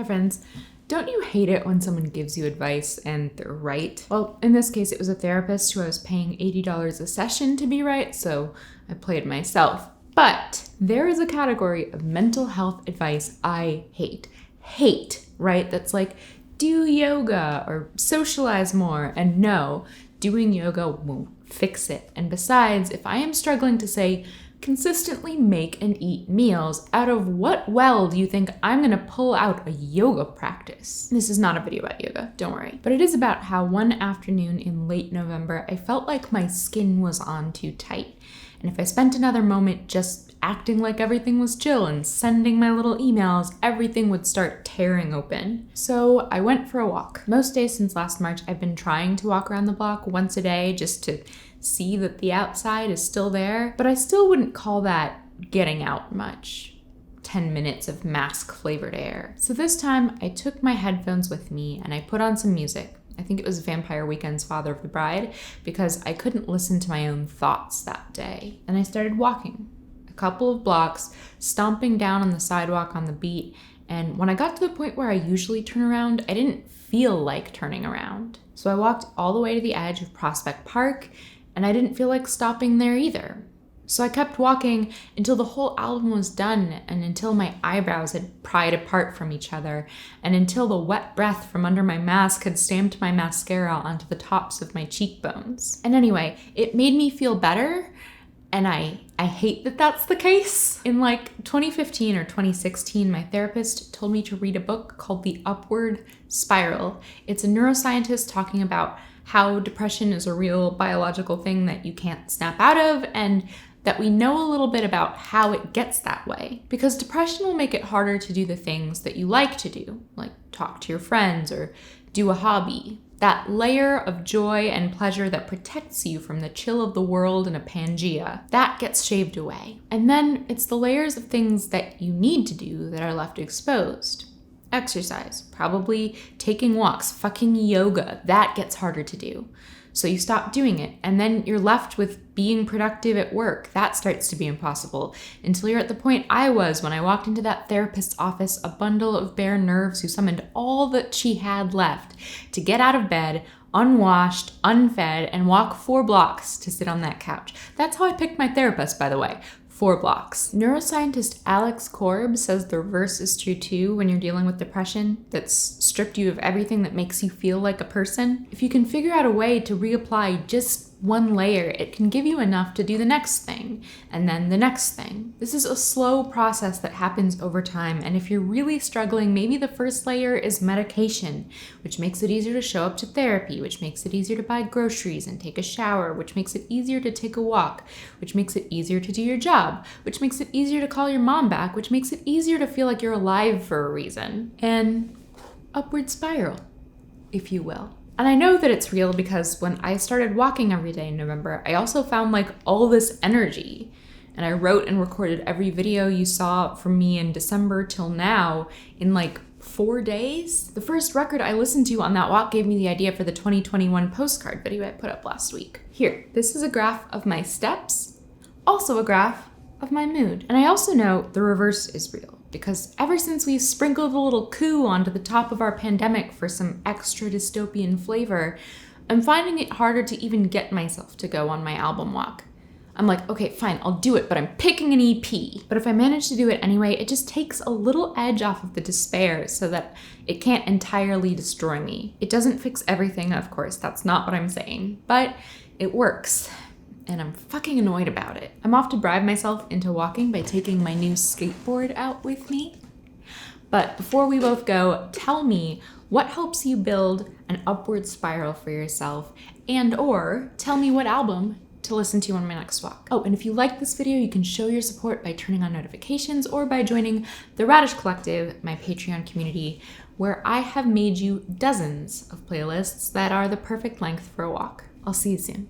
Hi friends. Don't you hate it when someone gives you advice and they're right? Well, in this case, it was a therapist who I was paying $80 a session to be right, so I played myself. But there is a category of mental health advice I hate. Hate, right? That's like, do yoga or socialize more. And no, doing yoga won't fix it. And besides, if I am struggling to say, consistently make and eat meals, out of what well do you think I'm gonna pull out a yoga practice? This is not a video about yoga, don't worry. But it is about how one afternoon in late November, I felt like my skin was on too tight. And if I spent another moment just acting like everything was chill and sending my little emails, everything would start tearing open. So I went for a walk. Most days since last March, I've been trying to walk around the block once a day just to see that the outside is still there, but I still wouldn't call that getting out much. 10 minutes of mask-flavored air. So this time, I took my headphones with me and I put on some music. I think it was Vampire Weekend's Father of the Bride, because I couldn't listen to my own thoughts that day. And I started walking a couple of blocks, stomping down on the sidewalk on the beat, and when I got to the point where I usually turn around, I didn't feel like turning around. So I walked all the way to the edge of Prospect Park, and I didn't feel like stopping there either. So I kept walking until the whole album was done, and until my eyebrows had pried apart from each other, and until the wet breath from under my mask had stamped my mascara onto the tops of my cheekbones. And anyway, it made me feel better, and I hate that that's the case. In like 2015 or 2016, my therapist told me to read a book called The Upward Spiral. It's a neuroscientist talking about how depression is a real biological thing that you can't snap out of, and that we know a little bit about how it gets that way. Because depression will make it harder to do the things that you like to do, like talk to your friends or do a hobby. That layer of joy and pleasure that protects you from the chill of the world in a Pangea, that gets shaved away. And then it's the layers of things that you need to do that are left exposed. Exercise, probably taking walks, fucking yoga, that gets harder to do. So you stop doing it, and then you're left with being productive at work. That starts to be impossible until you're at the point I was when I walked into that therapist's office, a bundle of bare nerves who summoned all that she had left to get out of bed, unwashed, unfed, and walk 4 blocks to sit on that couch. That's how I picked my therapist, by the way. 4 blocks. Neuroscientist Alex Korb says the reverse is true too when you're dealing with depression that's stripped you of everything that makes you feel like a person. If you can figure out a way to reapply just one layer, it can give you enough to do the next thing, and then the next thing. This is a slow process that happens over time, and if you're really struggling, maybe the first layer is medication, which makes it easier to show up to therapy, which makes it easier to buy groceries and take a shower, which makes it easier to take a walk, which makes it easier to do your job, which makes it easier to call your mom back, which makes it easier to feel like you're alive for a reason. And upward spiral, if you will. And I know that it's real because when I started walking every day in November, I also found like all this energy. And I wrote and recorded every video you saw from me in December till now in like 4 days. The first record I listened to on that walk gave me the idea for the 2021 postcard video I put up last week. Here, this is a graph of my steps, also a graph of my mood. And I also know the reverse is real, because ever since we sprinkled a little coup onto the top of our pandemic for some extra dystopian flavor, I'm finding it harder to even get myself to go on my album walk. I'm like, okay, fine, I'll do it, but I'm picking an EP. But if I manage to do it anyway, it just takes a little edge off of the despair so that it can't entirely destroy me. It doesn't fix everything, of course, that's not what I'm saying, but it works. And I'm fucking annoyed about it. I'm off to bribe myself into walking by taking my new skateboard out with me. But before we both go, tell me what helps you build an upward spiral for yourself, and or tell me what album to listen to on my next walk. Oh, and if you like this video, you can show your support by turning on notifications or by joining the Radish Collective, my Patreon community, where I have made you dozens of playlists that are the perfect length for a walk. I'll see you soon.